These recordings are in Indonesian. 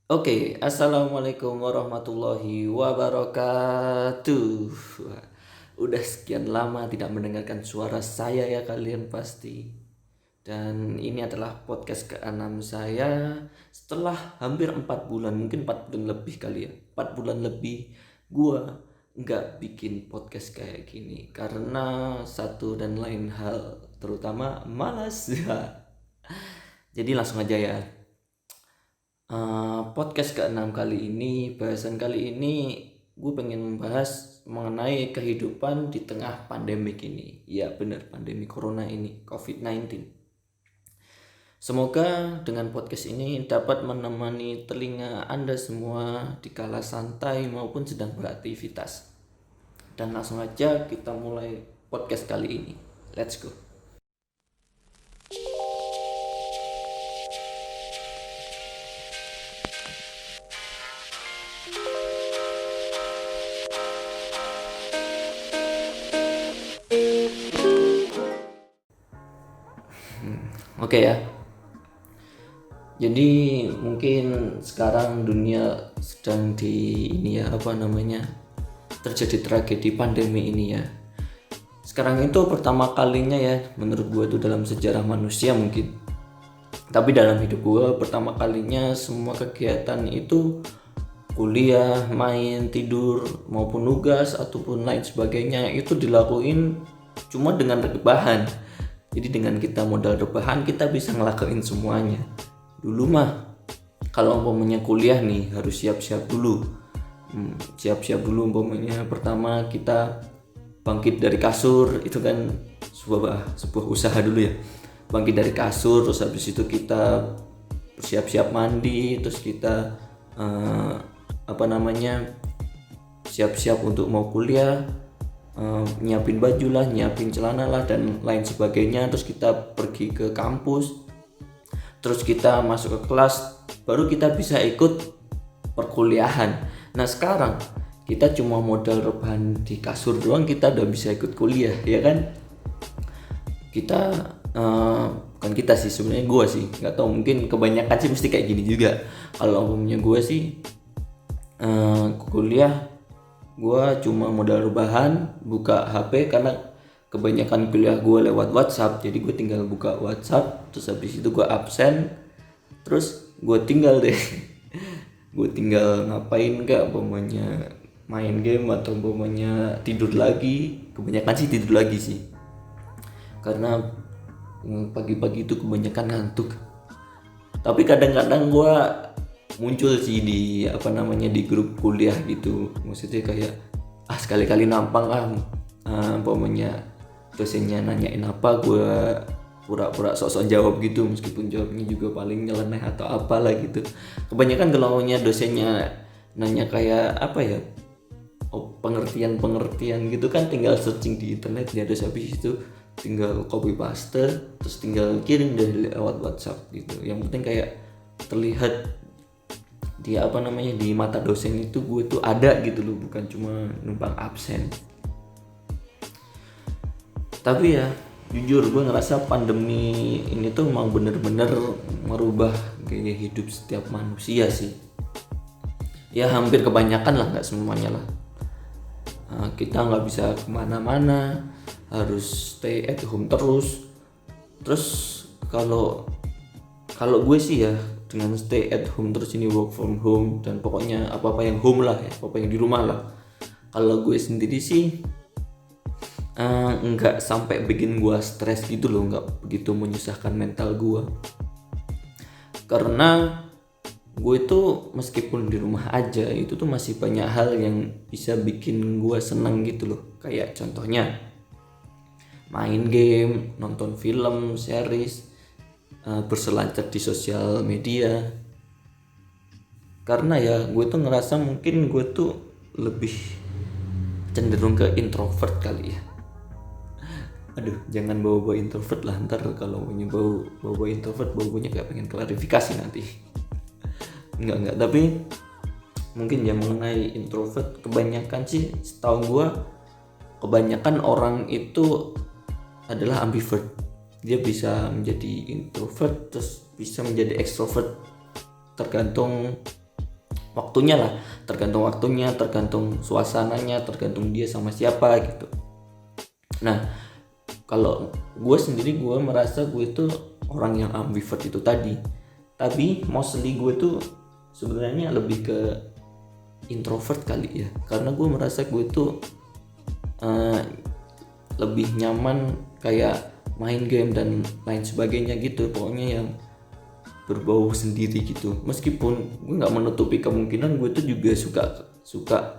Oke, assalamualaikum warahmatullahi wabarakatuh. Wah, udah sekian lama tidak mendengarkan suara saya ya kalian pasti. Dan ini adalah podcast ke-6 saya setelah hampir 4 bulan, mungkin 4 bulan lebih kali ya. 4 bulan lebih gua nggak bikin podcast kayak gini karena satu dan lain hal, terutama malas. Jadi langsung aja ya. Podcast ke-6 kali ini, bahasan kali ini gue pengen membahas mengenai kehidupan di tengah pandemik ini. Ya benar, pandemi corona ini, COVID-19. Semoga dengan podcast ini dapat menemani telinga Anda semua di kala santai maupun sedang beraktivitas. Dan langsung aja kita mulai podcast kali ini. Let's go. Oke ya. Jadi mungkin sekarang dunia sedang di ini ya apa namanya, terjadi tragedi pandemi ini ya. Sekarang itu pertama kalinya ya menurut gue itu dalam sejarah manusia mungkin. Tapi dalam hidup gue pertama kalinya semua kegiatan itu kuliah, main, tidur maupun nugas ataupun lain sebagainya itu dilakuin cuma dengan rebahan. Jadi dengan kita modal rebahan kita bisa ngelakuin semuanya. Dulu mah kalau umpamanya kuliah nih harus siap-siap dulu. Siap-siap dulu umpamanya pertama kita bangkit dari kasur itu kan sebuah usaha dulu ya. Bangkit dari kasur terus habis itu kita siap-siap mandi terus kita eh, apa namanya siap-siap untuk mau kuliah, nyiapin baju lah, nyiapin celana lah dan lain sebagainya. Terus kita pergi ke kampus, terus kita masuk ke kelas, baru kita bisa ikut perkuliahan. Nah sekarang kita cuma modal rebahan di kasur doang kita udah bisa ikut kuliah ya kan. Kita bukan kita sih sebenarnya, gue sih nggak tahu, mungkin kebanyakan sih mesti kayak gini juga. Kalau umumnya gue sih kuliah gue cuma modal rebahan buka HP karena kebanyakan kuliah gue lewat WhatsApp, jadi gue tinggal buka WhatsApp terus habis itu gue absen terus gue tinggal deh gue tinggal ngapain kak umpamanya main game atau umpamanya tidur lagi, kebanyakan sih tidur lagi sih karena pagi-pagi itu kebanyakan ngantuk. Tapi kadang-kadang gue muncul sih di apa namanya di grup kuliah gitu, maksudnya kayak sekali-kali nampang umpamanya dosennya nanyain apa gue pura-pura sok-sok jawab gitu meskipun jawabnya juga paling nyeleneh atau apalah gitu. Kebanyakan kalau dosennya nanya kayak apa ya, pengertian gitu kan tinggal searching di internet ya, terus habis itu tinggal copy paste terus tinggal kirim dari lewat WhatsApp gitu. Yang penting kayak terlihat di apa namanya di mata dosen itu gue tuh ada gitu loh, bukan cuma numpang absen. Tapi ya jujur gue ngerasa pandemi ini tuh emang bener-bener merubah gaya hidup setiap manusia sih. Ya hampir kebanyakan lah, nggak semuanya lah. Kita nggak bisa kemana-mana, harus stay at home terus. Terus kalau kalau gue sih ya dengan stay at home terus ini work from home dan pokoknya apa-apa yang home lah ya, apa-apa yang di rumah lah. Kalau gue sendiri sih nggak sampai bikin gue stres gitu loh, nggak begitu menyusahkan mental gue. Karena gue itu meskipun di rumah aja itu tuh masih banyak hal yang bisa bikin gue seneng gitu loh. Kayak contohnya main game, nonton film, series, berselancar di sosial media. Karena ya gue tuh ngerasa mungkin gue tuh lebih cenderung ke introvert kali ya. Aduh, jangan bawa-bawa introvert lah, ntar kalau punya bawa introvert bau-baunya kayak pengen klarifikasi nanti. Enggak, tapi mungkin ya mengenai introvert, kebanyakan sih setahu gue kebanyakan orang itu adalah ambivert. Dia bisa menjadi introvert terus bisa menjadi extrovert, tergantung waktunya lah, tergantung waktunya, tergantung suasananya, tergantung dia sama siapa gitu. Nah kalau gue sendiri, gue merasa gue itu orang yang ambivert itu tadi, tapi mostly gue tuh sebenarnya lebih ke introvert kali ya, karena gue merasa gue tuh lebih nyaman kayak main game dan lain sebagainya gitu, pokoknya yang berbau sendiri gitu. Meskipun gue nggak menutupi kemungkinan gue tuh juga suka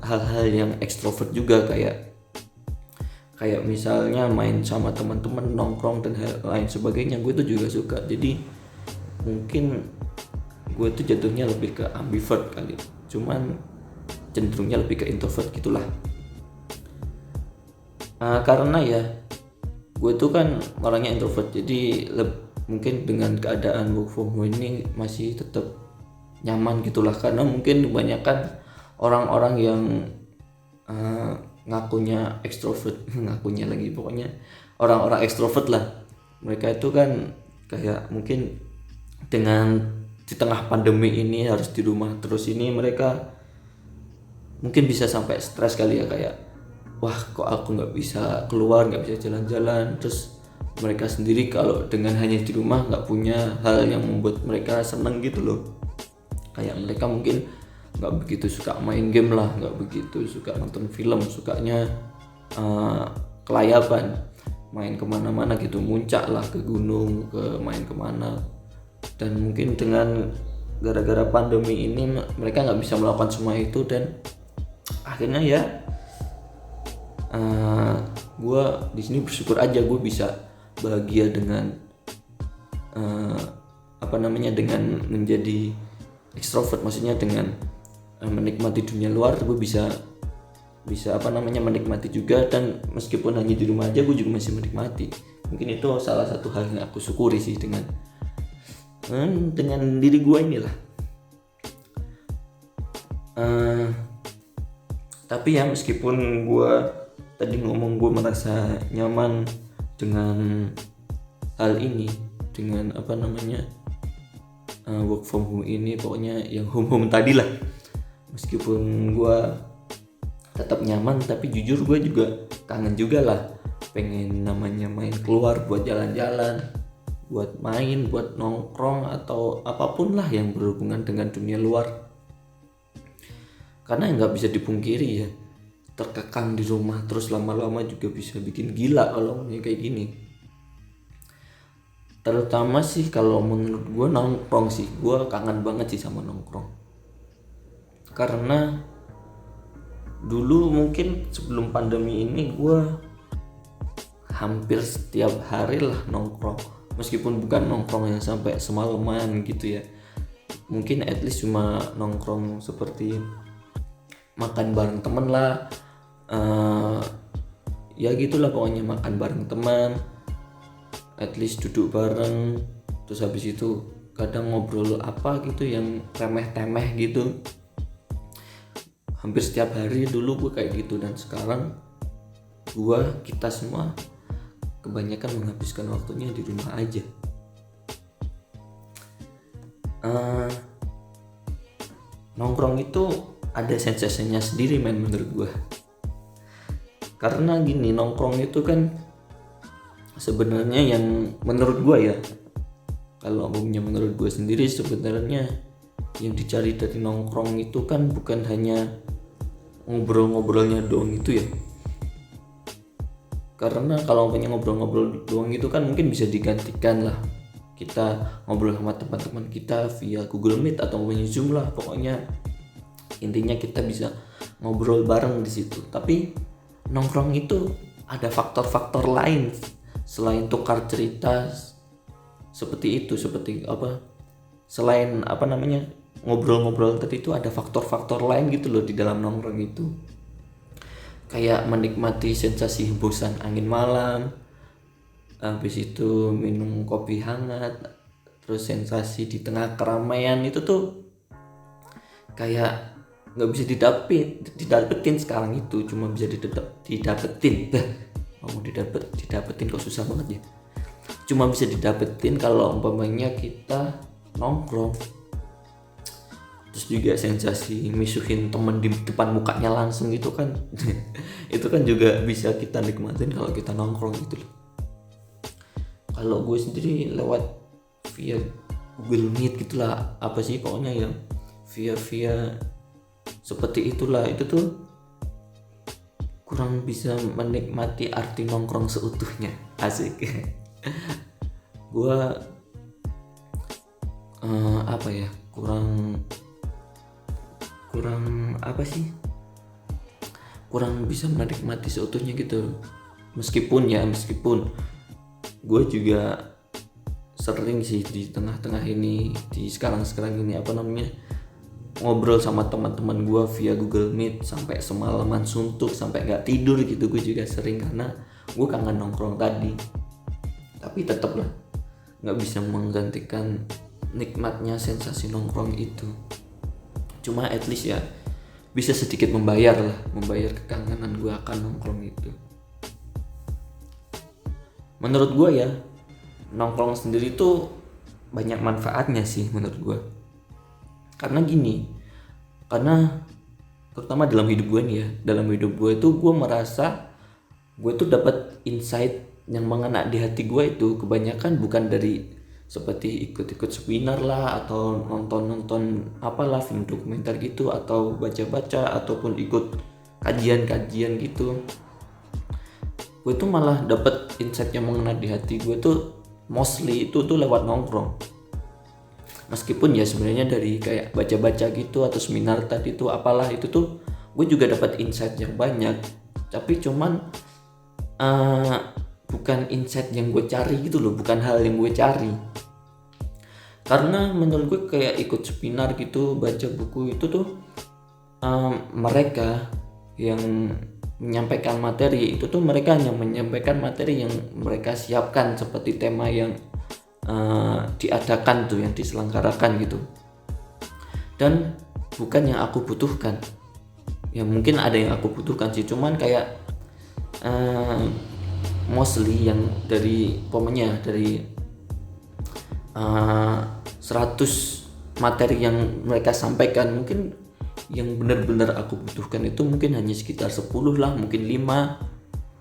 hal-hal yang ekstrovert juga, kayak misalnya main sama teman-teman, nongkrong dan hal lain sebagainya, gue tuh juga suka. Jadi mungkin gue tuh jatuhnya lebih ke ambivert kali, cuman cenderungnya lebih ke introvert gitulah. Karena ya gue tuh kan orangnya introvert, jadi mungkin dengan keadaan work from home ini masih tetap nyaman gitulah, karena mungkin kebanyakan orang-orang yang ngakunya ekstrovert ngakunya lagi, pokoknya orang-orang ekstrovert lah, mereka itu kan kayak mungkin dengan di tengah pandemi ini harus di rumah terus ini, mereka mungkin bisa sampai stres kali ya, kayak wah kok aku nggak bisa keluar, nggak bisa jalan-jalan. Terus mereka sendiri kalau dengan hanya di rumah nggak punya hal yang membuat mereka seneng gitu loh, kayak mereka mungkin nggak begitu suka main game lah, nggak begitu suka nonton film, sukanya kelayaban, main kemana-mana gitu, muncak lah ke gunung, main kemana. Dan mungkin dengan gara-gara pandemi ini mereka nggak bisa melakukan semua itu, dan akhirnya ya gue di sini bersyukur aja gue bisa bahagia dengan dengan menjadi ekstrovert, maksudnya dengan menikmati dunia luar. Gue bisa menikmati juga, dan meskipun hanya di rumah aja gue juga masih menikmati. Mungkin itu salah satu hal yang aku syukuri sih dengan diri gue inilah. Tapi ya meskipun gue tadi ngomong gue merasa nyaman dengan hal ini, dengan work from home ini, pokoknya yang home tadi lah, meskipun gue tetap nyaman, tapi jujur gue juga kangen juga lah, pengen main keluar, buat jalan-jalan, buat main, buat nongkrong atau apapun lah yang berhubungan dengan dunia luar. Karena nggak bisa dipungkiri ya, terkekang di rumah terus lama-lama juga bisa bikin gila kalau kayak gini. Terutama sih kalau menurut gue nongkrong sih, gue kangen banget sih sama nongkrong. Karena dulu mungkin sebelum pandemi ini gue hampir setiap hari lah nongkrong, meskipun bukan nongkrong yang sampai semalaman gitu ya, mungkin at least cuma nongkrong seperti makan bareng temen lah, ya gitulah pokoknya, makan bareng teman, at least duduk bareng, terus habis itu kadang ngobrol apa gitu yang remeh-temeh gitu. Hampir setiap hari dulu gue kayak gitu, dan sekarang kita semua kebanyakan menghabiskan waktunya di rumah aja. Nongkrong itu ada sensasinya sendiri menurut gue. Karena gini, nongkrong itu kan sebenarnya yang menurut gue ya, kalau umumnya menurut gue sendiri, sebenarnya yang dicari dari nongkrong itu kan bukan hanya ngobrol-ngobrolnya doang itu ya. Karena kalau punya ngobrol-ngobrol doang itu kan mungkin bisa digantikan lah, kita ngobrol sama teman-teman kita via Google Meet atau via Zoom lah, pokoknya intinya kita bisa ngobrol bareng di situ. Tapi nongkrong itu ada faktor-faktor lain selain tukar cerita seperti itu, selain ngobrol-ngobrol tadi itu ada faktor-faktor lain gitu loh di dalam nongkrong itu. Kayak menikmati sensasi hembusan angin malam, habis itu minum kopi hangat, terus sensasi di tengah keramaian itu tuh kayak nggak bisa didapetin sekarang itu, cuma bisa didapetin kok susah banget ya, cuma bisa didapetin kalau umpamanya kita nongkrong. terus juga sensasi misuhin temen di depan mukanya langsung gitu kan. Itu kan juga bisa kita nikmatin kalau kita nongkrong gitu loh. Kalau gue sendiri lewat via Google Meet gitulah, apa sih pokoknya yang via seperti itulah, itu tuh kurang bisa menikmati arti nongkrong seutuhnya. Asik. Gue apa ya, kurang apa sih, kurang bisa menikmati seutuhnya gitu. Meskipun gue juga sering sih di tengah-tengah ini, di sekarang ini apa namanya, ngobrol sama teman-teman gue via Google Meet sampai semalaman suntuk, sampai nggak tidur gitu. Gue juga sering karena gue kangen nongkrong tadi. Tapi tetap lah nggak bisa menggantikan nikmatnya sensasi nongkrong itu. Cuma at least ya bisa sedikit membayar kekangenan gue akan nongkrong itu. Menurut gue ya, nongkrong sendiri tuh banyak manfaatnya sih menurut gue. Karena terutama dalam hidup gue nih ya, dalam hidup gue itu gue merasa gue tuh dapat insight yang mengena di hati gue itu kebanyakan bukan dari seperti ikut-ikut seminar lah, atau nonton apalah film dokumenter gitu, atau baca-baca, ataupun ikut kajian gitu. Gue tuh malah dapet insight yang mengena di hati gue tuh mostly itu tuh lewat nongkrong. Meskipun ya sebenarnya dari kayak baca-baca gitu atau seminar tadi tuh apalah itu tuh gue juga dapat insight yang banyak, tapi cuman bukan insight yang gue cari gitu loh, bukan hal yang gue cari. Karena menurut gue kayak ikut seminar gitu, baca buku itu tuh mereka yang menyampaikan materi itu tuh mereka hanya menyampaikan materi yang mereka siapkan, seperti tema yang diadakan tuh, yang diselenggarakan gitu, dan bukan yang aku butuhkan. Ya mungkin ada yang aku butuhkan sih, cuman kayak mostly yang dari pomenya dari 100 materi yang mereka sampaikan, mungkin yang benar-benar aku butuhkan itu mungkin hanya sekitar 10 lah, mungkin 5,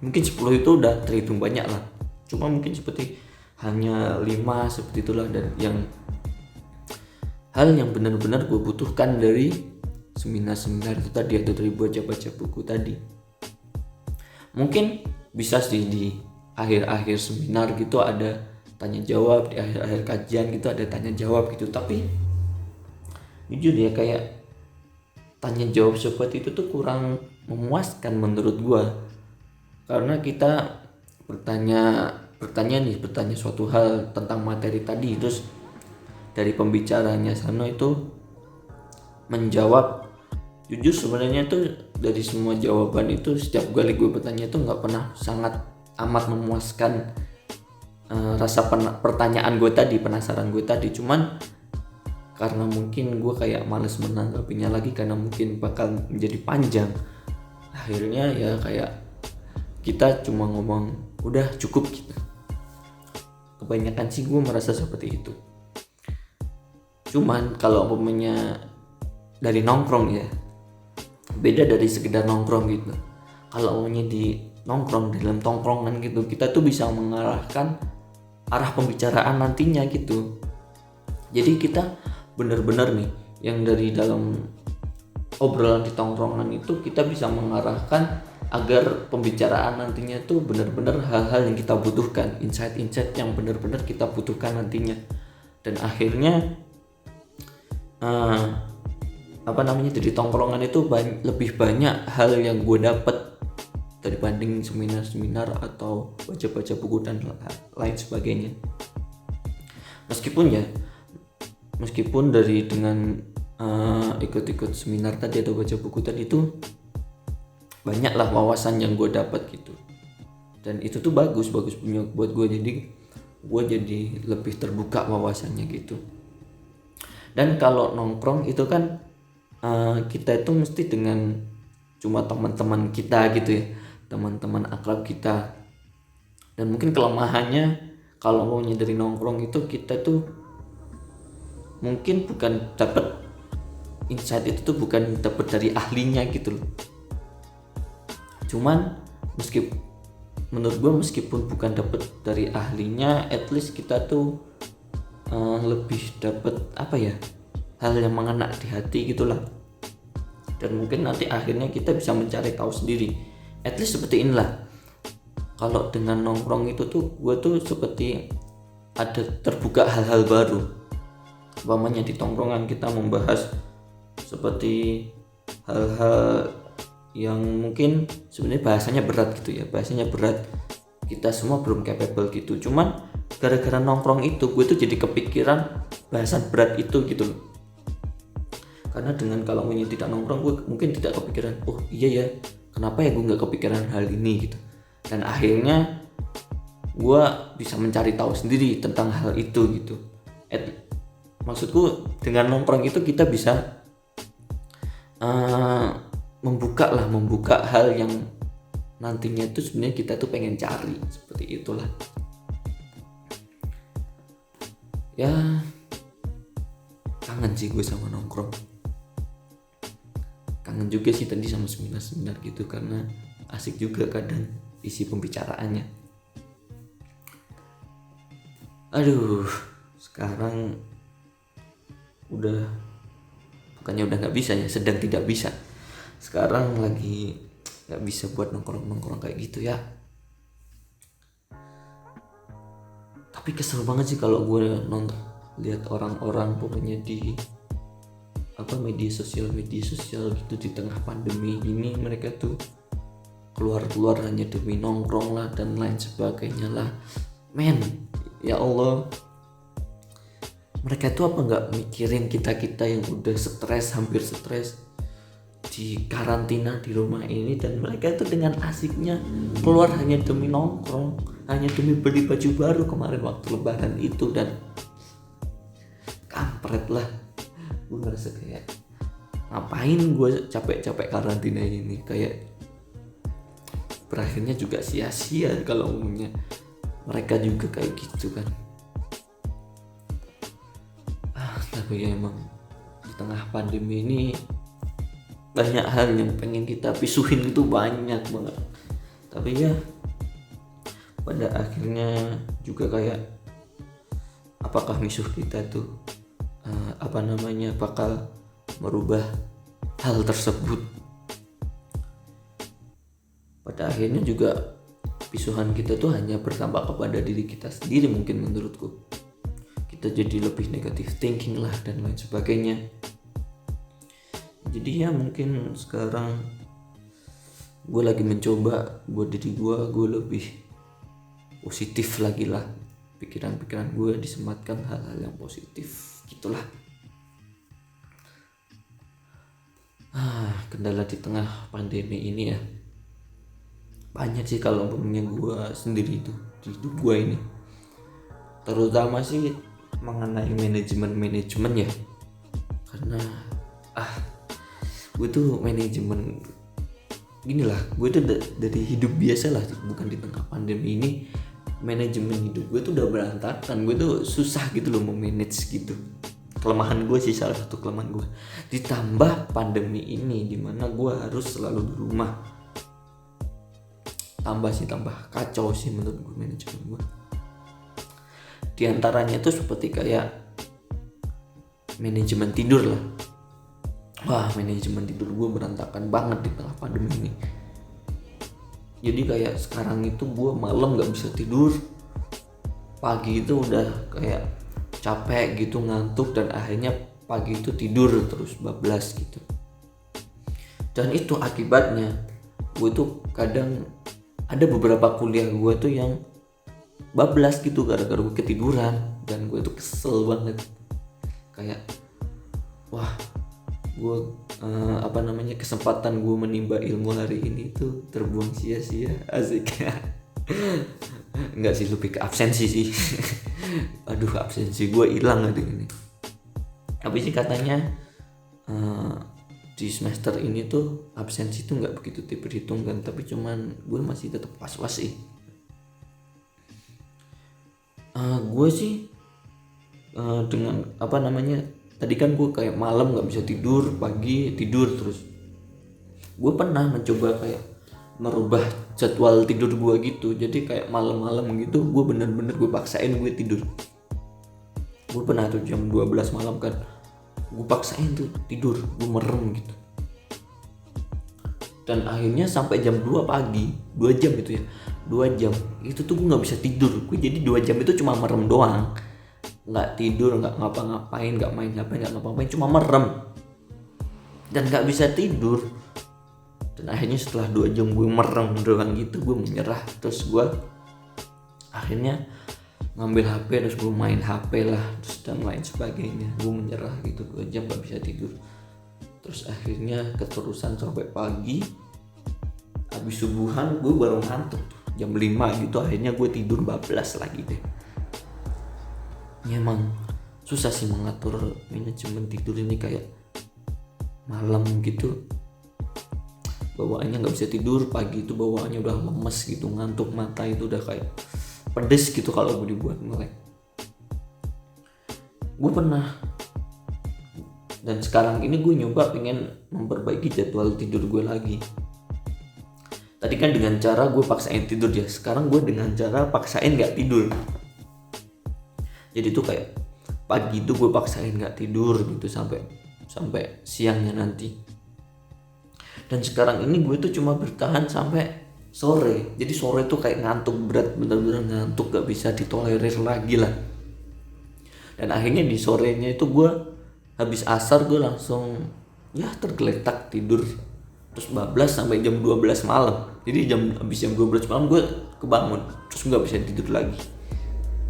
mungkin 10 itu udah terhitung banyak lah. Cuma mungkin seperti hanya 5 seperti itulah, dan yang hal yang benar-benar gue butuhkan dari seminar itu tadi, atau dari baca-baca buku tadi. Mungkin bisa sih di akhir-akhir seminar gitu ada tanya jawab, di akhir-akhir kajian gitu ada tanya jawab gitu, tapi jujur ya kayak tanya jawab seperti itu tuh kurang memuaskan menurut gua. Karena kita bertanya suatu hal tentang materi tadi, terus dari pembicaranya sana itu menjawab. Jujur sebenarnya tuh dari semua jawaban itu, setiap kali gue bertanya itu nggak pernah sangat amat memuaskan rasa pertanyaan gue tadi, penasaran gue tadi. Cuman karena mungkin gue kayak males menanggapinya lagi karena mungkin bakal menjadi panjang, akhirnya ya kayak kita cuma ngomong udah cukup gitu. Kebanyakan sih gue merasa seperti itu. Cuman kalau umpamanya dari nongkrong ya, beda dari sekedar nongkrong gitu. Kalau umpamanya di nongkrong, dalam tongkrongan gitu, kita tuh bisa mengarahkan arah pembicaraan nantinya gitu. Jadi kita benar-benar nih yang dari dalam obrolan di tongkrongan itu kita bisa mengarahkan agar pembicaraan nantinya tuh benar-benar hal-hal yang kita butuhkan, insight-insight yang benar-benar kita butuhkan nantinya. Dan akhirnya dari tongkrongan itu lebih banyak hal yang gue dapet dibanding seminar-seminar atau baca-baca buku dan lain sebagainya. Meskipun dari dengan ikut-ikut seminar tadi atau baca buku tadi itu banyaklah wawasan yang gue dapat gitu, dan itu tuh bagus punya buat gue. Jadi gue jadi lebih terbuka wawasannya gitu. Dan kalau nongkrong itu kan kita itu mesti dengan cuma teman-teman kita gitu ya, teman-teman akrab kita. Dan mungkin kelemahannya kalau maunya dari nongkrong itu kita tuh mungkin bukan dapat insight itu tuh bukan dapat dari ahlinya gitu loh. Cuman menurut gue meskipun bukan dapat dari ahlinya, at least kita tuh lebih dapat apa ya, hal yang mengena di hati gitulah. Dan mungkin nanti akhirnya kita bisa mencari tahu sendiri. At least seperti inilah. Kalau dengan nongkrong itu tuh gue tuh seperti ada terbuka hal-hal baru. Umpamanya di tongkrongan kita membahas seperti hal-hal yang mungkin sebenarnya bahasanya berat gitu ya, kita semua belum capable gitu. Cuman gara-gara nongkrong itu gue tuh jadi kepikiran bahasan berat itu gitu loh. Karena dengan kalau gue tidak nongkrong, gue mungkin tidak kepikiran, oh iya ya, kenapa ya gue nggak kepikiran hal ini gitu. Dan akhirnya gue bisa mencari tahu sendiri tentang hal itu gitu. Maksudku dengan nongkrong itu kita bisa membuka hal yang nantinya itu sebenarnya kita tuh pengen cari, seperti itulah ya. Kangen sih gue sama nongkrong, kangen juga sih tadi sama seminar gitu, karena asik juga kadang isi pembicaraannya. Aduh, sekarang bukannya udah nggak bisa ya, sedang tidak bisa. Sekarang lagi nggak bisa buat nongkrong kayak gitu ya. Tapi kesel banget sih kalau gue lihat orang-orang pokoknya di media sosial gitu di tengah pandemi ini, mereka tuh keluar hanya demi nongkrong lah dan lain sebagainya lah. Men, ya Allah, mereka tuh apa nggak mikirin kita yang udah hampir stres di karantina di rumah ini, dan mereka itu dengan asiknya keluar hanya demi nongkrong, hanya demi beli baju baru kemarin waktu lebaran itu. Dan kampret lah, gue ngerasa kayak ngapain gue capek-capek karantina ini, kayak berakhirnya juga sia-sia kalau umumnya mereka juga kayak gitu kan. Tapi ya emang di tengah pandemi ini banyak hal yang pengen kita pisuhin, itu banyak banget. Tapi ya pada akhirnya juga kayak, apakah misuh kita tuh bakal merubah hal tersebut? Pada akhirnya juga pisuhan kita tuh hanya bertambah kepada diri kita sendiri mungkin, menurutku. Kita jadi lebih negative thinking lah dan lain sebagainya. Jadi ya mungkin sekarang gue lagi mencoba buat diri gue lebih positif lagi lah. Pikiran-pikiran gue disematkan hal-hal yang positif gitulah. Kendala di tengah pandemi ini ya banyak sih kalau umpamanya gue sendiri itu di hidup gue ini, terutama sih mengenai manajemen ya. Karena gue tuh manajemen gini lah, gue tuh dari hidup biasa lah, bukan di tengah pandemi ini. Manajemen hidup gue tuh udah berantakan, gue tuh susah gitu loh memanage gitu. Kelemahan gue sih, salah satu kelemahan gue. Ditambah pandemi ini dimana gue harus selalu di rumah, tambah kacau sih menurut gue manajemen gue. Di antaranya tuh seperti kayak manajemen tidur lah. Wah, manajemen tidur gue berantakan banget di tengah pandemi ini. Jadi kayak sekarang itu gue malam gak bisa tidur, pagi itu udah kayak capek gitu, ngantuk, dan akhirnya pagi itu tidur terus bablas gitu. Dan itu akibatnya gue tuh kadang ada beberapa kuliah gue tuh yang bablas gitu gara-gara gue ketiduran, dan gue tuh kesel banget. Kayak wah, gue kesempatan gue menimba ilmu hari ini tuh terbuang sia-sia. Asik. Enggak sih, lebih ke absensi sih. Aduh, absensi gue hilang hari ini. Tapi sih katanya di semester ini tuh absensi tuh nggak begitu diperhitungkan, tapi cuman gue masih tetap was-was sih. Gue sih dengan Tadi kan gue kayak malam nggak bisa tidur, pagi tidur terus. Gue pernah mencoba kayak merubah jadwal tidur gue gitu. Jadi kayak malam-malam gitu gue bener-bener gue paksain gue tidur. Gue pernah tuh jam 12 malam kan, gue paksain tuh tidur, gue merem gitu. Dan akhirnya sampai jam 2 pagi, 2 jam itu ya, 2 jam itu tuh gue nggak bisa tidur. Gue jadi 2 jam itu cuma merem doang, nggak tidur, nggak ngapa-ngapain, nggak main HP, nggak ngapa-ngapain, cuma merem dan nggak bisa tidur. Dan akhirnya setelah 2 jam gue merem doang gitu, gue menyerah. Terus gue akhirnya ngambil HP, terus gue main HP lah, terus dan lain sebagainya. Gue menyerah gitu, 2 jam gak bisa tidur. Terus akhirnya keterusan sampai pagi. Habis subuhan gue baru ngantuk tuh, jam 5 gitu. Akhirnya gue tidur bablas lagi deh. Ya emang susah sih mengatur manajemen tidur ini, kayak malam gitu bawaannya nggak bisa tidur, pagi itu bawaannya udah lemes gitu, ngantuk, mata itu udah kayak pedes gitu kalau gue dibuat melek. Gue pernah, dan sekarang ini gue nyoba pengen memperbaiki jadwal tidur gue lagi. Tadi kan dengan cara gue paksain tidur ya, sekarang gue dengan cara paksain gak tidur. Jadi tuh kayak pagi itu gue paksain gak tidur gitu sampai siangnya nanti. Dan sekarang ini gue tuh cuma bertahan sampai sore. Jadi sore tuh kayak ngantuk berat, bener-bener ngantuk, gak bisa ditolerir lagi lah. Dan akhirnya di sorenya itu gue habis asar gue langsung ya tergeletak tidur, terus bablas sampai jam 12 malam. Jadi habis jam 12 malam gue kebangun, terus gak bisa tidur lagi.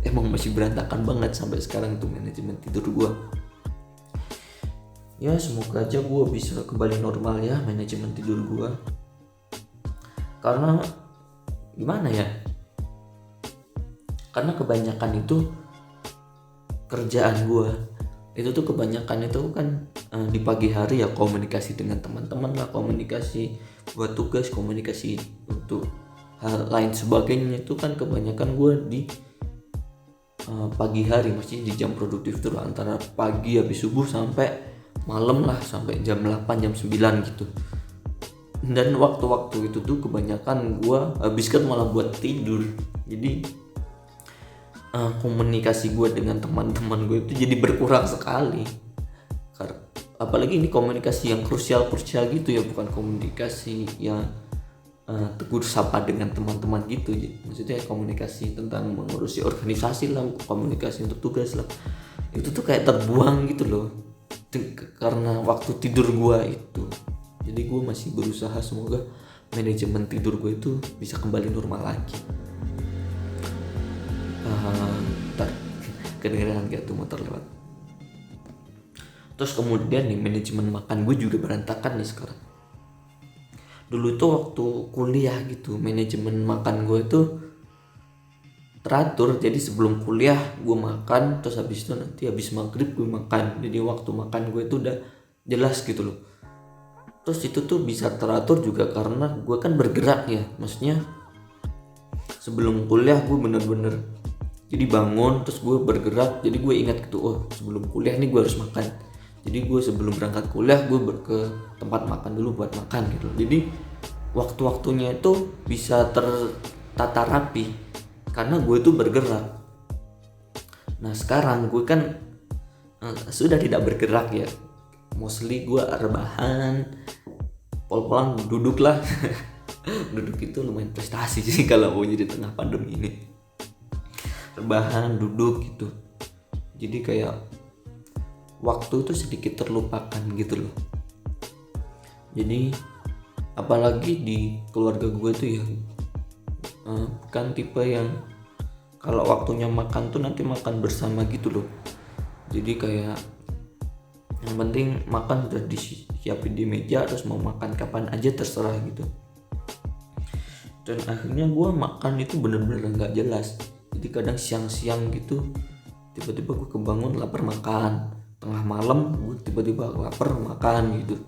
Emang masih berantakan banget sampai sekarang tuh manajemen tidur gue. Ya semoga aja gue bisa kembali normal ya manajemen tidur gue. Karena gimana ya, karena kebanyakan itu kerjaan gue itu tuh kebanyakan itu kan di pagi hari ya, komunikasi dengan teman-teman lah, komunikasi buat tugas, komunikasi untuk hal lain sebagainya. Itu kan kebanyakan gue di pagi hari, mesti di jam produktif tuh antara pagi habis subuh sampai malam lah, sampai jam 8 jam 9 gitu. Dan waktu-waktu itu tuh kebanyakan gue habiskan malah buat tidur. Jadi komunikasi gue dengan teman-teman gue itu jadi berkurang sekali. Apalagi ini komunikasi yang krusial gitu ya, bukan komunikasi yang tegur sapa dengan teman-teman gitu. Maksudnya komunikasi tentang mengurusi organisasi lah, komunikasi untuk tugas lah. Itu tuh kayak terbuang gitu loh, karena waktu tidur gue itu. Jadi gue masih berusaha semoga manajemen tidur gue itu bisa kembali normal lagi. Ntar kedengeran gak tuh motor lewat. Terus kemudian nih manajemen makan gue juga berantakan nih sekarang. Dulu tuh waktu kuliah gitu, manajemen makan gue itu teratur. Jadi sebelum kuliah gue makan, terus habis itu nanti habis maghrib gue makan. Jadi waktu makan gue itu udah jelas gitu loh. Terus itu tuh bisa teratur juga karena gue kan bergerak ya, maksudnya sebelum kuliah gue bener-bener jadi bangun terus gue bergerak. Jadi gue ingat gitu, oh sebelum kuliah nih gue harus makan. Jadi gue sebelum berangkat kuliah gue ke tempat makan dulu buat makan gitu. Jadi waktu-waktunya itu bisa tertata rapi karena gue tuh bergerak. Nah sekarang gue kan sudah tidak bergerak ya, mostly gue rebahan, pol-polan duduk lah. Duduk itu lumayan prestasi sih kalau mau jadi tengah pandemi ini. Rebahan, duduk gitu. Jadi kayak waktu itu sedikit terlupakan gitu loh. Jadi apalagi di keluarga gue tuh ya bukan tipe yang kalau waktunya makan tuh nanti makan bersama gitu loh. Jadi kayak yang penting makan udah disiapin di meja, terus mau makan kapan aja terserah gitu. Dan akhirnya gue makan itu bener-bener gak jelas. Jadi kadang siang-siang gitu tiba-tiba gue kebangun lapar makan, tengah malam gue tiba-tiba lapar makan gitu.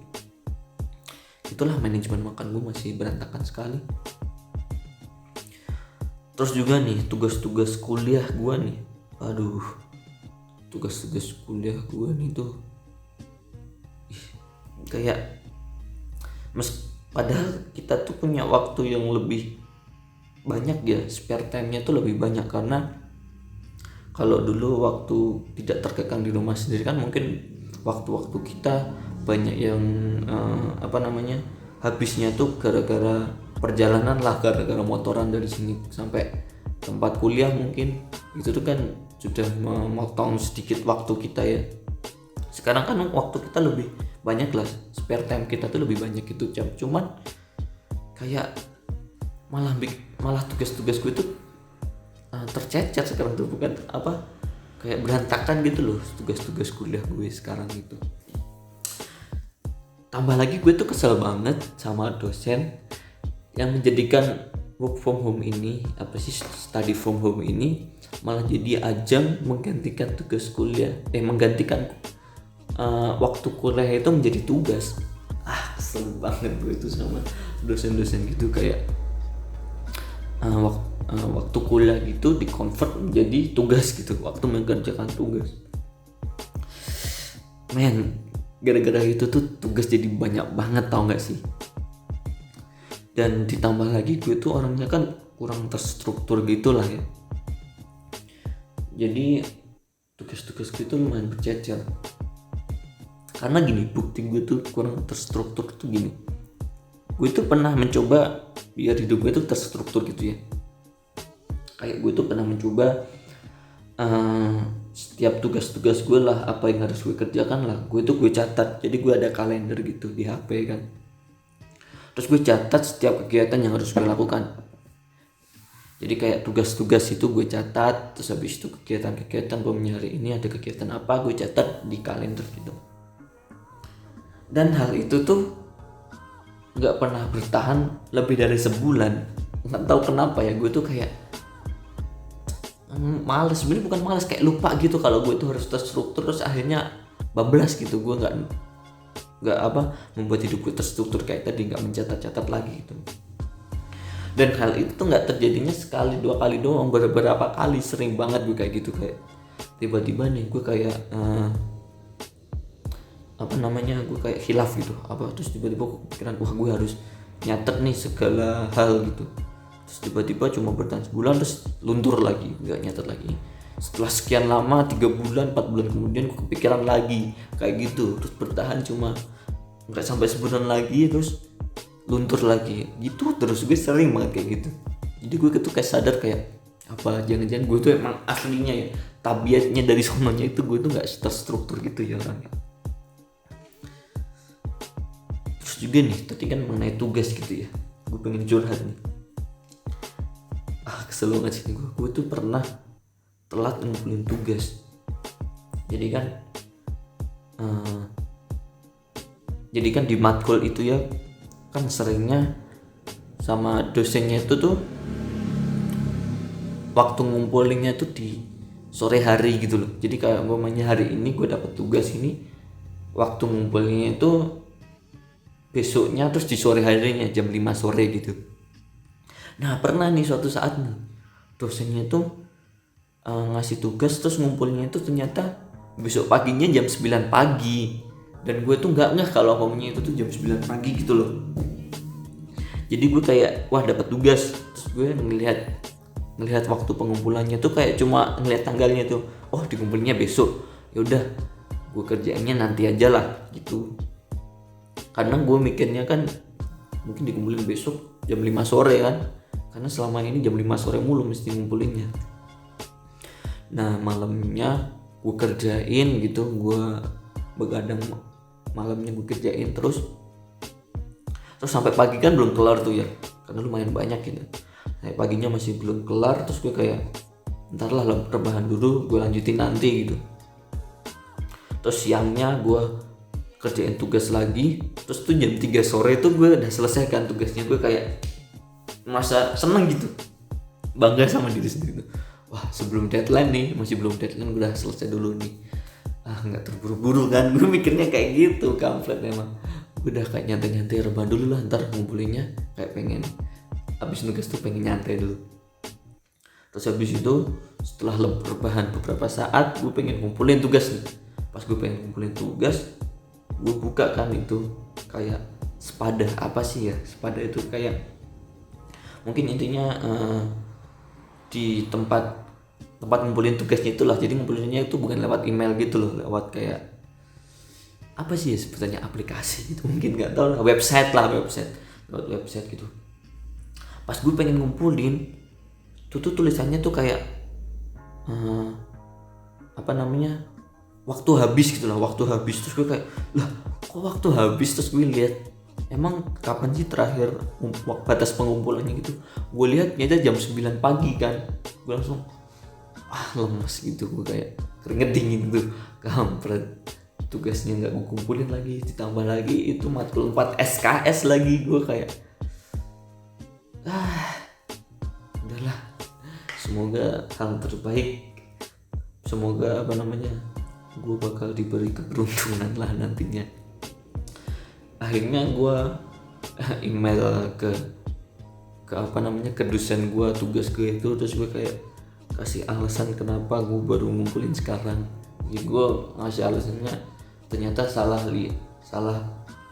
Itulah manajemen makan gue masih berantakan sekali. Terus juga nih tugas-tugas kuliah gue nih, aduh, tugas-tugas kuliah gue nih tuh kayak padahal kita tuh punya waktu yang lebih banyak ya, spare time-nya tuh lebih banyak. Karena kalau dulu waktu tidak terkekang di rumah sendiri kan mungkin waktu-waktu kita banyak yang habisnya tuh gara-gara perjalanan lah, gara-gara motoran dari sini sampai tempat kuliah. Mungkin itu tuh kan sudah memotong sedikit waktu kita ya. Sekarang kan waktu kita lebih banyak lah, spare time kita tuh lebih banyak itu jam. Cuman kayak malah tugas-tugas gue tuh tercecer sekarang tuh, bukan kayak berantakan gitu loh tugas-tugas kuliah gue sekarang itu. Tambah lagi gue tuh kesel banget sama dosen yang menjadikan work from home ini, study from home ini malah jadi ajang menggantikan tugas kuliah, menggantikan waktu kuliah itu menjadi tugas. Kesel banget gue itu sama dosen-dosen gitu, kayak waktu kuliah gitu di convert menjadi tugas gitu, waktu mengerjakan tugas. Gara-gara itu tuh tugas jadi banyak banget, tau gak sih? Dan ditambah lagi gue tuh orangnya kan kurang terstruktur gitu lah ya, jadi tugas-tugas gue tuh lumayan bercecer. Karena gini, bukti gue tuh kurang terstruktur tuh gini, gue tuh pernah mencoba biar hidup gue tuh terstruktur gitu ya. Kayak gue tuh pernah mencoba setiap tugas-tugas gue lah, apa yang harus gue kerjakan lah, gue catat. Jadi gue ada kalender gitu di HP kan, terus gue catat setiap kegiatan yang harus gue lakukan. Jadi kayak tugas-tugas itu gue catat, terus habis itu kegiatan-kegiatan gue hari ini ada kegiatan apa, gue catat di kalender gitu. Dan hal itu tuh nggak pernah bertahan lebih dari sebulan. Nggak tahu kenapa ya, gue tuh kayak males. Sebenarnya bukan males, kayak lupa gitu kalau gue tuh harus terstruktur, terus akhirnya bablas gitu. Gue nggak membuat hidup gue terstruktur kayak tadi, nggak mencatat-catat lagi gitu. Dan hal itu tuh nggak terjadinya sekali dua kali doang, beberapa kali, sering banget gue kayak gitu. Kayak tiba-tiba nih gue kayak gue kayak hilaf gitu, terus tiba-tiba kepikiran, wah gue harus nyatet nih segala hal gitu. Terus tiba-tiba cuma bertahan sebulan, terus luntur lagi, nggak nyatet lagi. Setelah sekian lama, 3 bulan 4 bulan kemudian gue kepikiran lagi kayak gitu, terus bertahan cuma nggak sampai sebulan lagi, terus luntur lagi gitu. Terus gue sering banget kayak gitu. Jadi gue tuh kayak sadar, kayak jangan-jangan gue tuh emang aslinya ya, tabiatnya dari sononya itu gue tuh nggak terstruktur gitu ya orangnya. Terus juga nih tadi kan mengenai tugas gitu ya, gue pengen curhat nih. Kesel banget sih gue tuh pernah telat ngumpulin tugas. Jadi kan di matkul itu ya kan seringnya sama dosennya itu tuh waktu ngumpulinnya tuh di sore hari gitu loh. Jadi kayak umpamanya hari ini gue dapet tugas ini, waktu ngumpulinnya itu besoknya, terus di sore harinya jam 5 sore gitu. Nah pernah nih suatu saat nih dosennya tuh ngasih tugas, terus ngumpulinnya itu ternyata besok paginya jam 9 pagi. Dan gue tuh nggak ngeh kalau ngomongnya itu tuh jam 9 pagi gitu loh. Jadi gue kayak, wah dapat tugas. Terus gue ngelihat waktu pengumpulannya tuh kayak cuma ngelihat tanggalnya tuh, oh dikumpulinnya besok. Ya udah, gue kerjainnya nanti aja lah gitu. Karena gue mikirnya kan mungkin dikumpulin besok jam 5 sore kan, karena selama ini jam 5 sore mulu mesti ngumpulinnya. Nah malamnya gue kerjain gitu, gue begadang malamnya gue kerjain terus sampai pagi kan belum kelar tuh ya, karena lumayan banyak gitu. Sampai paginya masih belum kelar, terus gue kayak ntar lah rebahan dulu, gue lanjutin nanti gitu. Terus siangnya gue kerjain tugas lagi, terus tuh jam 3 sore tuh gue udah selesaikan tugasnya. Gue kayak merasa seneng gitu, bangga sama diri sendiri tuh. Wah sebelum deadline nih, masih belum deadline, gue udah selesai dulu nih. Nggak terburu-buru kan, gue mikirnya kayak gitu, kampret memang. Gue udah kayak nyantai-nyantai, rebahan dulu lah, ntar ngumpulinnya kayak pengen habis tugas tuh pengen nyantai dulu. Terus habis itu setelah rebahan beberapa saat, gue pengen ngumpulin tugas nih. Pas gue pengen ngumpulin tugas, gue buka kan itu kayak sepada. Apa sih ya sepada itu? Kayak mungkin intinya di tempat ngumpulin tugasnya itulah. Jadi ngumpulinnya itu bukan lewat email gitu loh, lewat kayak apa sih ya sebetulnya, aplikasi gitu mungkin, nggak tahu lah, website lewat website gitu. Pas gue pengen ngumpulin tuh tulisannya tuh kayak apa namanya, waktu habis gitu lah, waktu habis. Terus gue kayak, lah kok waktu habis? Terus gue lihat emang kapan sih terakhir batas pengumpulannya gitu. Gue lihat nyata jam 9 pagi kan. Gue langsung lemes gitu, gue kayak keringet dingin tuh, kampret. Tugasnya nggak gue kumpulin lagi, ditambah lagi itu matkul 4 SKS lagi. Gue kayak udahlah, semoga hal terbaik, semoga apa namanya, gue bakal diberi keberuntungan lah nantinya. Akhirnya gue email ke apa namanya, ke dosen gue tugas gue itu. Terus gue kayak kasih alasan kenapa gue baru ngumpulin sekarang. Jadi gue ngasih alasannya ternyata salah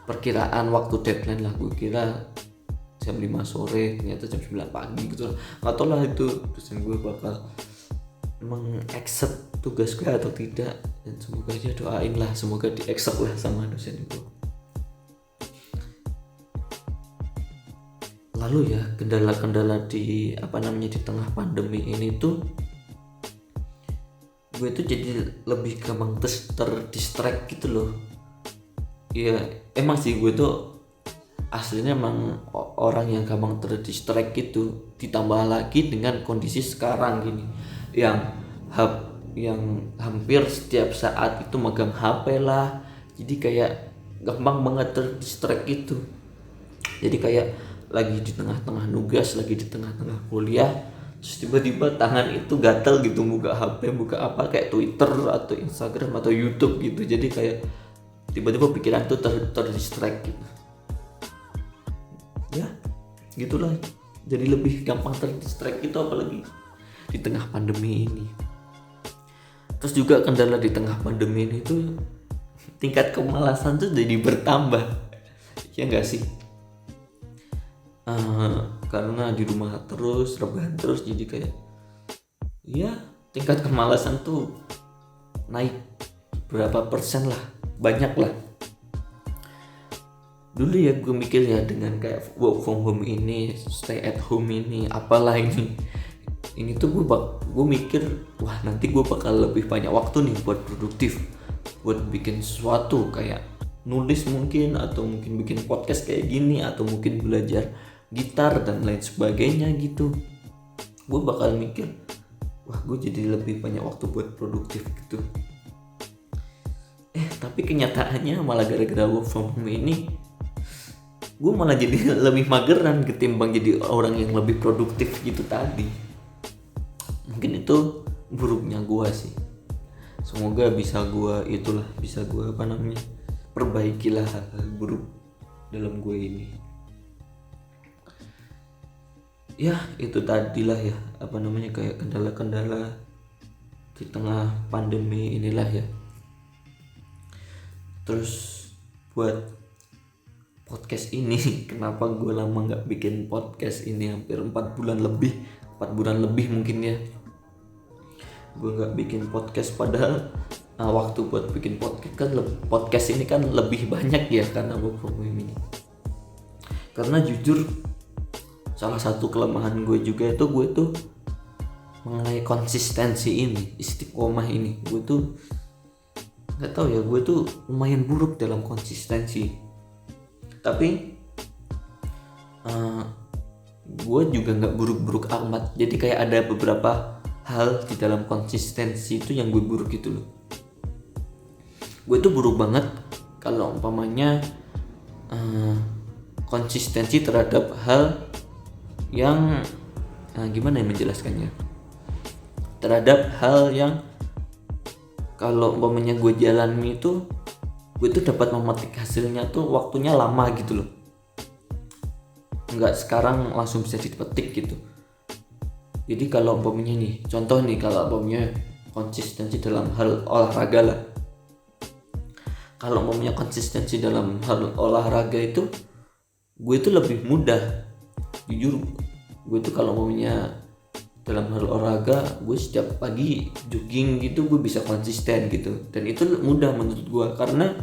perkiraan waktu deadline lah. Gue kira jam 5 sore, ternyata jam 9 pagi gitu. Gak tau lah itu dosen gue bakal meng-accept tugas gue atau tidak. Dan semoga aja, doain lah semoga di-accept lah sama dosen itu. Lalu ya kendala-kendala di apa namanya, di tengah pandemi ini tuh gue tuh jadi lebih gampang terdistract gitu loh. Ya emang sih gue tuh aslinya emang orang yang gampang terdistract gitu, ditambah lagi dengan kondisi sekarang gini yang hampir setiap saat itu megang HP lah. Jadi kayak gampang banget terdistract gitu. Jadi kayak lagi di tengah-tengah nugas, lagi di tengah-tengah kuliah, terus tiba-tiba tangan itu gatel gitu, buka HP, buka apa, kayak Twitter atau Instagram atau YouTube gitu. Jadi kayak tiba-tiba pikiran tuh terdistract gitu. Ya gitulah, jadi lebih gampang terdistract gitu, apalagi di tengah pandemi ini. Terus juga kendala di tengah pandemi ini tuh tingkat kemalasan tuh jadi bertambah, ya nggak sih? Karena di rumah terus, rebahan terus, jadi kayak ya tingkat kemalasan tuh naik berapa persen lah, banyak lah. Dulu ya gue mikir ya, dengan kayak work from home ini, stay at home ini, apalah ini tuh gue mikir, wah nanti gue bakal lebih banyak waktu nih buat produktif, buat bikin sesuatu kayak nulis mungkin, atau mungkin bikin podcast kayak gini, atau mungkin belajar gitar dan lain sebagainya gitu. Gue bakal mikir, wah gue jadi lebih banyak waktu buat produktif gitu. Tapi kenyataannya malah gara-gara work from home ini gue malah jadi lebih mageran ketimbang jadi orang yang lebih produktif gitu tadi. Mungkin itu buruknya gue sih. Semoga bisa gue apa namanya, perbaikilah hal buruk dalam gue ini. Ya itu tadilah ya, apa namanya, kayak kendala-kendala di tengah pandemi inilah ya. Terus buat podcast ini, kenapa gue lama gak bikin podcast ini, hampir 4 bulan lebih mungkin ya gue gak bikin podcast. Padahal waktu buat bikin podcast ini kan lebih banyak ya, karena work from home ini. Karena jujur salah satu kelemahan gue juga itu, gue tuh mengenai konsistensi ini, istiqomah ini, gue tuh gak tahu ya, gue tuh lumayan buruk dalam konsistensi. Tapi gue juga gak buruk-buruk amat. Jadi kayak ada beberapa hal di dalam konsistensi itu yang gue buruk gitu loh. Gue tuh buruk banget kalau umpamanya konsistensi terhadap hal yang gimana ya menjelaskannya, terhadap hal yang kalau umpamanya gue jalani itu, gue tuh dapat memetik hasilnya tuh waktunya lama gitu loh. Nggak sekarang langsung bisa dipetik gitu. Jadi kalau umpamanya nih, contoh nih, kalau umpamanya konsistensi dalam hal olahraga lah. kalau mau punya konsistensi dalam hal olahraga itu, gue itu lebih mudah. Jujur, gue itu kalau maunya dalam hal olahraga, gue setiap pagi jogging gitu gue bisa konsisten gitu, dan itu mudah menurut gue karena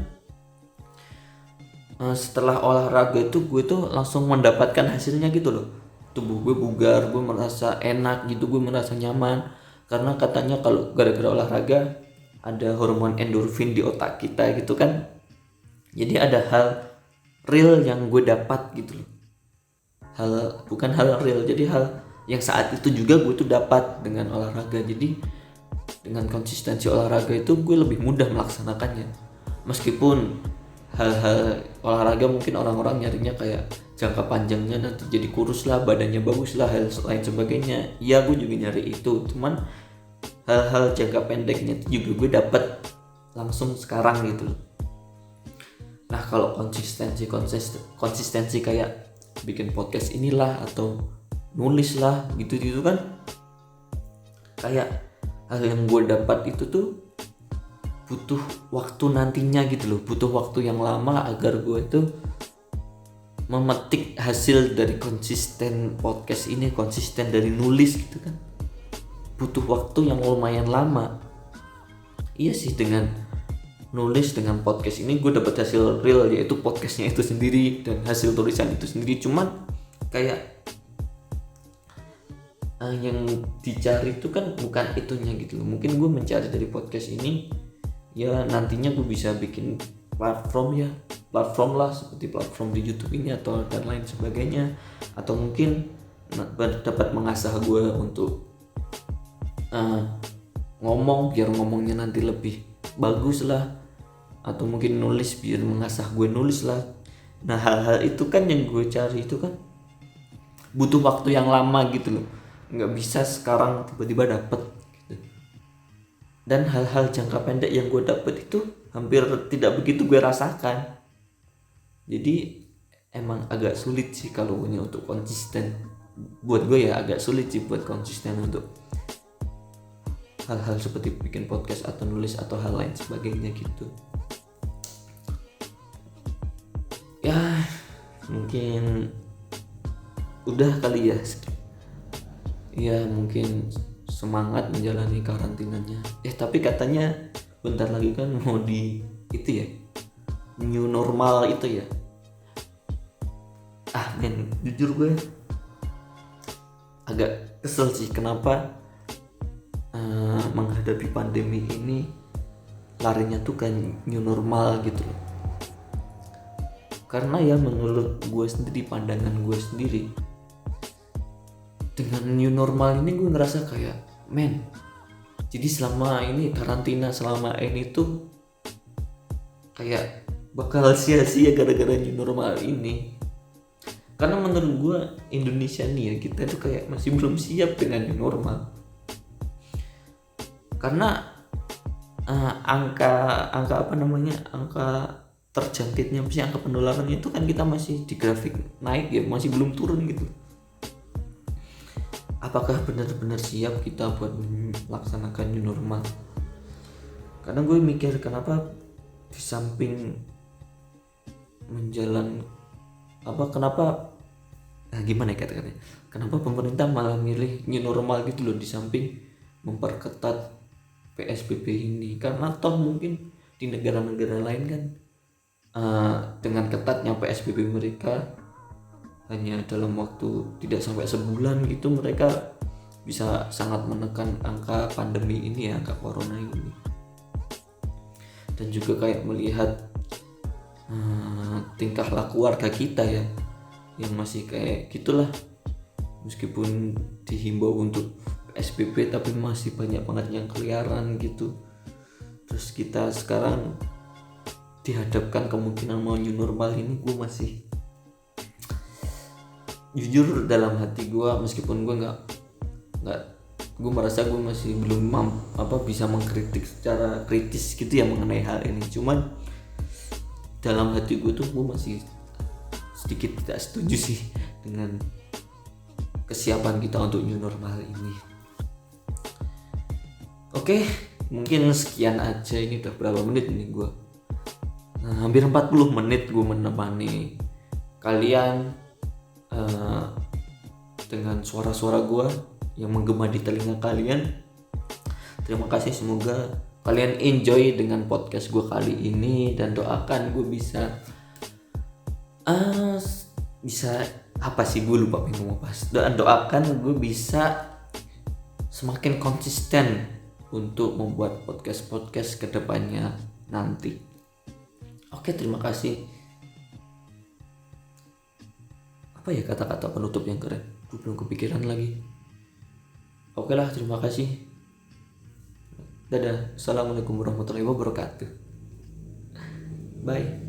setelah olahraga itu gue tuh langsung mendapatkan hasilnya gitu loh. Tubuh gue bugar, gue merasa enak gitu, gue merasa nyaman karena katanya kalau gara-gara olahraga ada hormon endorfin di otak kita gitu kan. Jadi ada hal real yang gue dapat gitu loh. Bukan hal real, jadi hal yang saat itu juga gue tuh dapat dengan olahraga. Jadi dengan konsistensi olahraga itu gue lebih mudah melaksanakannya. Meskipun hal-hal olahraga mungkin orang-orang nyarinya kayak jangka panjangnya nanti jadi kurus lah, badannya bagus lah, hal lain sebagainya. Iya, gue juga nyari itu. Cuman hal-hal jangka pendeknya itu juga gue dapat langsung sekarang gitu loh. Nah, kalau konsistensi kayak bikin podcast inilah atau nulis lah gitu kan, kayak hal yang gue dapat itu tuh butuh waktu nantinya gitu loh, butuh waktu yang lama agar gue itu memetik hasil dari konsisten podcast ini, konsisten dari nulis gitu kan, butuh waktu yang lumayan lama. Iya sih, dengan nulis, dengan podcast ini gue dapat hasil real, yaitu podcastnya itu sendiri dan hasil tulisan itu sendiri. Cuman kayak yang dicari itu kan bukan itunya gitu loh. Mungkin gue mencari dari podcast ini ya nantinya gue bisa bikin platform lah, seperti platform di YouTube ini atau dan lain sebagainya, atau mungkin dapat mengasah gue untuk ngomong biar ngomongnya nanti lebih bagus lah, atau mungkin nulis biar mengasah gue nulis lah. Nah, hal-hal itu kan yang gue cari itu kan butuh waktu yang lama gitu loh, nggak bisa sekarang tiba-tiba dapet gitu. Dan hal-hal jangka pendek yang gue dapet itu hampir tidak begitu gue rasakan. Jadi emang agak sulit sih kalau punya untuk konsisten. Buat gue ya agak sulit sih buat konsisten untuk hal-hal seperti bikin podcast atau nulis atau hal lain sebagainya gitu. Ya mungkin udah kali ya. Ya mungkin semangat menjalani karantinanya. Tapi katanya bentar lagi kan mau di itu ya, new normal itu ya. Jujur gue agak kesel sih kenapa menghadapi pandemi ini larinya tuh kan new normal gitu loh. Karena ya menurut gue sendiri, pandangan gue sendiri, dengan new normal ini gue ngerasa kayak jadi selama ini karantina selama ini tuh kayak bakal sia-sia gara-gara new normal ini. Karena menurut gue Indonesia nih ya, kita tuh kayak masih belum siap dengan new normal. Karena angka terjangkitnya, angka penularannya itu kan kita masih di grafik naik ya, masih belum turun gitu. Apakah benar-benar siap kita buat melaksanakan new normal? Karena gue mikir kenapa di samping kenapa pemerintah malah milih new normal gitu loh, di samping memperketat PSBB ini. Karena toh mungkin di negara-negara lain kan dengan ketatnya PSBB mereka hanya dalam waktu tidak sampai sebulan gitu, mereka bisa sangat menekan angka pandemi ini ya, angka corona ini. Dan juga kayak melihat tingkah laku warga kita ya, yang masih kayak gitulah, meskipun dihimbau untuk PSBB tapi masih banyak banget yang keliaran gitu. Terus kita sekarang dihadapkan kemungkinan mau new normal ini, gue masih jujur dalam hati gue, meskipun gue gue merasa gue masih belum bisa mengkritik secara kritis gitu ya mengenai hal ini. Cuman dalam hati gue tuh gue masih sedikit tidak setuju sih dengan kesiapan kita untuk new normal ini. Oke, mungkin sekian aja. Ini udah berapa menit nih gue hampir 40 menit gue menemani kalian dengan suara-suara gue yang menggema di telinga kalian. Terima kasih, semoga kalian enjoy dengan podcast gue kali ini, dan doakan gue bisa apa sih, gue lupa pengen ngomong pas. Doakan gue bisa semakin konsisten untuk membuat podcast kedepannya nanti. Oke, terima kasih. Apa ya kata-kata penutup yang keren? Gue belum kepikiran lagi. Oke lah, terima kasih. Dadah. Assalamualaikum warahmatullahi wabarakatuh. Bye.